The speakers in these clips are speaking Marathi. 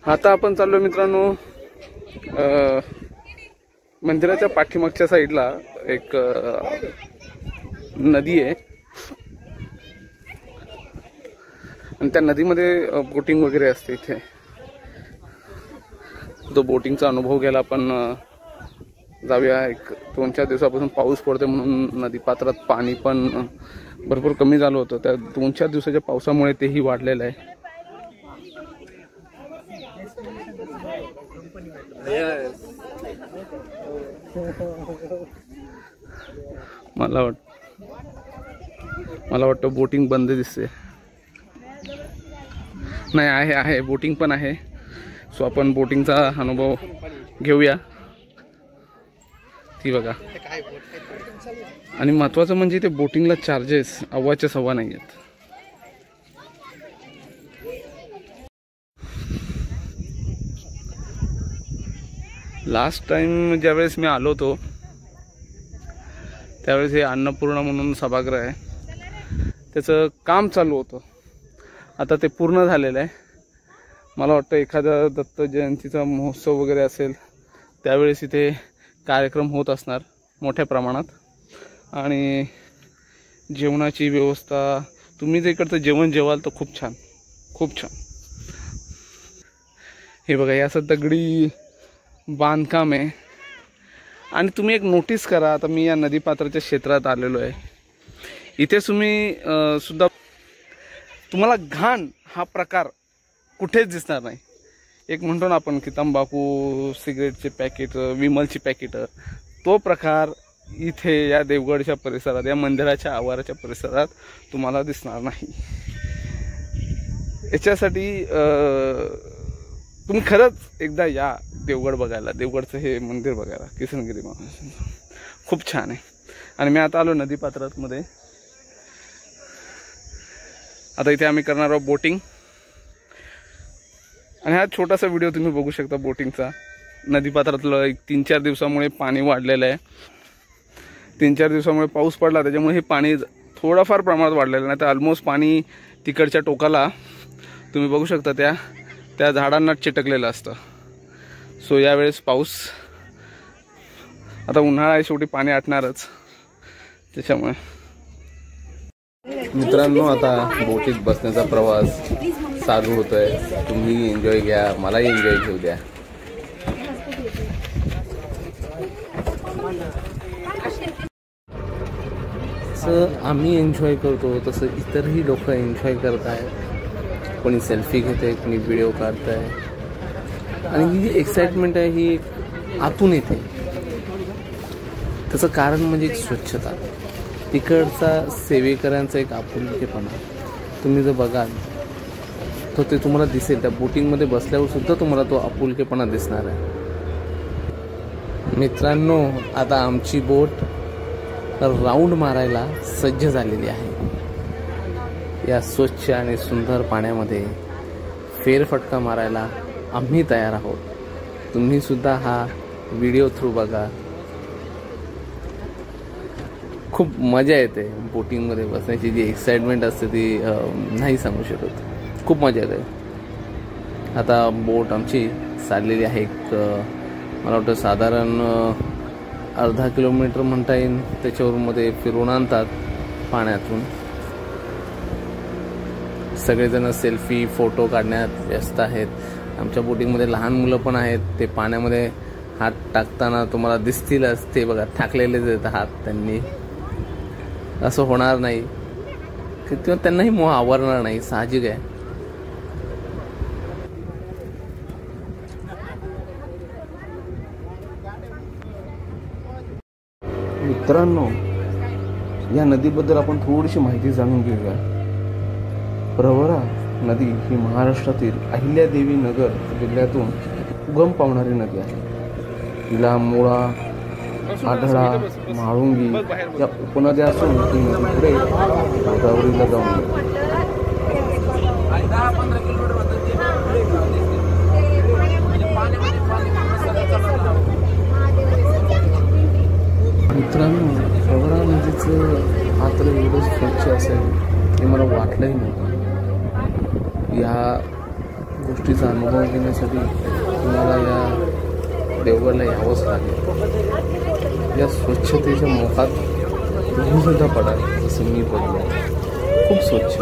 आता आपण चाललो मित्रांनो मंदिराच्या पाठीमागच्या साईडला एक नदी आहे आणि त्या नदीमध्ये बोटिंग वगैरे असते। इथे तो बोटिंगचा अनुभव घ्यायला आपण जाऊया। एक 2-4 दिवसापासून पाऊस पडते म्हणून नदी पात्रात पाणी पण भरपूर कमी झालं होतं। त्या 2-4 दिवसाच्या पावसामुळे तेही वाढलेलं आहे। मला वाटतं बोटिंग बंद दिसते। नाही आहे बोटिंग पण आहे। सो आपण बोटिंगचा अनुभव घेऊया। ती बघा। आणि महत्त्वाचं म्हणजे ते बोटिंगला चार्जेस अव्वाच्या सव्वा नाही आहेत। लास्ट टाइम ज्यावेळेस मी आलो होतो त्यावेळेस हे अन्नपूर्णा म्हणून सभागृह आहे, त्याचं काम चालू होतं। आता ते पूर्ण झालेलं आहे। मला वाटतं एखादा दत्त जयंतीचा महोत्सव वगैरे असेल त्यावेळेस इथे कार्यक्रम होत असणार मोठ्या प्रमाणात। आणि जेवणाची व्यवस्था, तुम्ही जर इकडचं जेवण जेवाल तर खूप छान, खूप छान। हे बघा, हे असं दगडी बांधकाम आहे। आणि तुम्ही एक नोटीस करा, आता मी या नदीपात्राच्या क्षेत्रात आलेलो आहे। इथे सुद्धा तुम्हाला घाण हा प्रकार कुठेच दिसणार नाही। एक म्हणतो ना आपण की तंबाखू, सिगरेटचे पॅकेट, विमलची पॅकेट, तो प्रकार इथे या देवगडच्या परिसरात, या मंदिराच्या आवाराच्या परिसरात तुम्हाला दिसणार नाही। याच्यासाठी तुम्ही खरंच एकदा या देवगड बघायला, देवगडचं हे मंदिर बघायला, किसनगिरी महाराजांचं खूप छान आहे। आणि मी आता आलो नदीपात्रात मध्ये। आता इथे आम्ही करणार आहोत बोटिंग। आणि हा छोटासा व्हिडिओ तुम्ही बघू शकता बोटिंगचा। नदीपात्रातलं एक 3-4 दिवसामुळे पाणी वाढलेलं आहे। 3-4 दिवसामुळे पाऊस पडला त्याच्यामुळे हे पाणी थोडाफार प्रमाणात वाढलेलं नाही तर ऑलमोस्ट पाणी तिकडच्या टोकाला तुम्ही बघू शकता त्या झाडांना चिटकलेलं असतं। सो यावेळेस पाऊस, आता उन्हाळा आहे, शेवटी पाणी आटणारच त्याच्यामुळे। मित्रांनो, आता बोटीत बसण्याचा प्रवास चालू होतोय। तुम्ही एन्जॉय घ्या, मलाही एन्जॉय घेऊ द्या। जसं आम्ही एन्जॉय करतो तसं इतरही लोक एन्जॉय करत आहेत। कोणी सेल्फी घेते, कोणी व्हिडिओ काढत आहे। आणि ही जी एक्साइटमेंट आहे ही आतून येते। त्याचं कारण म्हणजे स्वच्छता, तिकडचा सेवेकरांचा एक आपुलकेपणा। तुम्ही जर बघाल तर ते तुम्हाला दिसेल, त्या बोटिंगमध्ये बसल्यावर सुद्धा तुम्हाला तो आपुलकेपणा दिसणार आहे। मित्रांनो, आता आमची बोट राऊंड मारायला सज्ज झालेली आहे। या स्वच्छ आणि सुंदर पाण्यामध्ये फेरफटका मारायला आम्ही तयार आहोत। तुम्ही सुद्धा हा व्हिडिओ थ्रू बघा, खूप मजा येते। बोटिंगमध्ये बसण्याची जी एक्साइटमेंट असते ती नाही सांगू शकत, खूप मजा येते। आता बोट आमची चाललेली आहे एक मला वाटतं साधारण अर्धा किलोमीटर म्हणता येईल। त्याच्यावरून मध्ये फिरवून आणतात पाण्यातून। सगळेजण सेल्फी फोटो काढण्यात व्यस्त आहेत। आमच्या बोटिंगमध्ये लहान मुलं पण आहेत। ते पाण्यामध्ये हात टाकताना तुम्हाला दिसतीलच, ते बघा टाकलेलेच आहेत हात त्यांनी। असं होणार नाही किंवा त्यांनाही मोह आवरणार नाही, साहजिक आहे। मित्रांनो, या नदीबद्दल आपण थोडीशी माहिती जाणून घेऊया। प्रवरा नदी ही महाराष्ट्रातील अहिल्यादेवी नगर जिल्ह्यातून उगम पावणारी नदी आहे। हिला मुळा, आढळा, म्हाळुंगी या उपनद्या असून ही नदी पुढे गोदावरीला जाऊन मित्रांनो, प्रवरा नदीचं पात्र एवढं स्वच्छ असेल हे मला वाटलंही नव्हतं। या गोष्टीचा अनुभव घेण्यासाठी तुम्हाला या देवगडला यावंच लागेल. या स्वच्छतेच्या मोहात तुम्ही सुद्धा पडाल जसं मी पडलो. खूप स्वच्छ.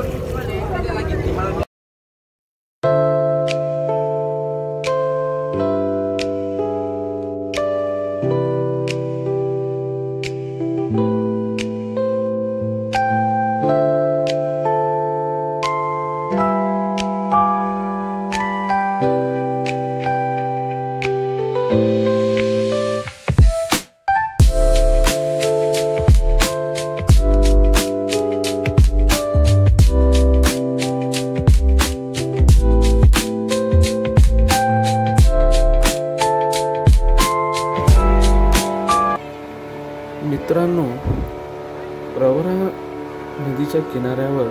मित्रांनो, प्रवरा नदीच्या किनाऱ्यावर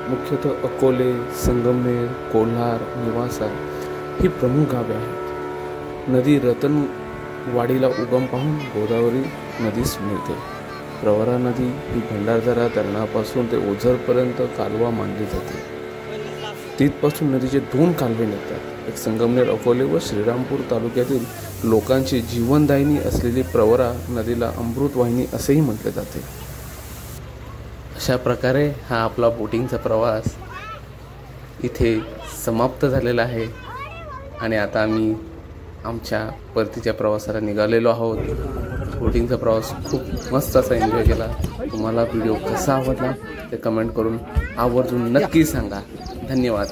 मुख्यतः अकोले, संगमनेर, कोल्हार, निवासा ही प्रमुख गावे आहेत. नदी रतनवाडीला उगम पाहून गोदावरी नदीस मिळते. प्रवरा नदी ही भंडारदरा धरणापासून ते ओझरपर्यंत कालवा मानली जाते. तिथपासून नदीचे 2 कालवे निघतात. एक संगमनेर, अकोले व श्रीरामपूर तालुक्यातील लोकांची जीवनदायिनी असलेली प्रवरा नदीला अमृतवाहिनी असेही म्हटले जाते. अशा प्रकारे हा आपला बोटिंगचा प्रवास इथे समाप्त झालेला आहे आणि आता आम्ही आमच्या परतीच्या प्रवासाला निघालेलो आहोत. बोटिंगचा प्रवास खूप मस्त असा एन्जॉय केला. तुम्हाला व्हिडिओ कसा आवडला ते कमेंट करून आवर्जून नक्की सांगा. धन्यवाद.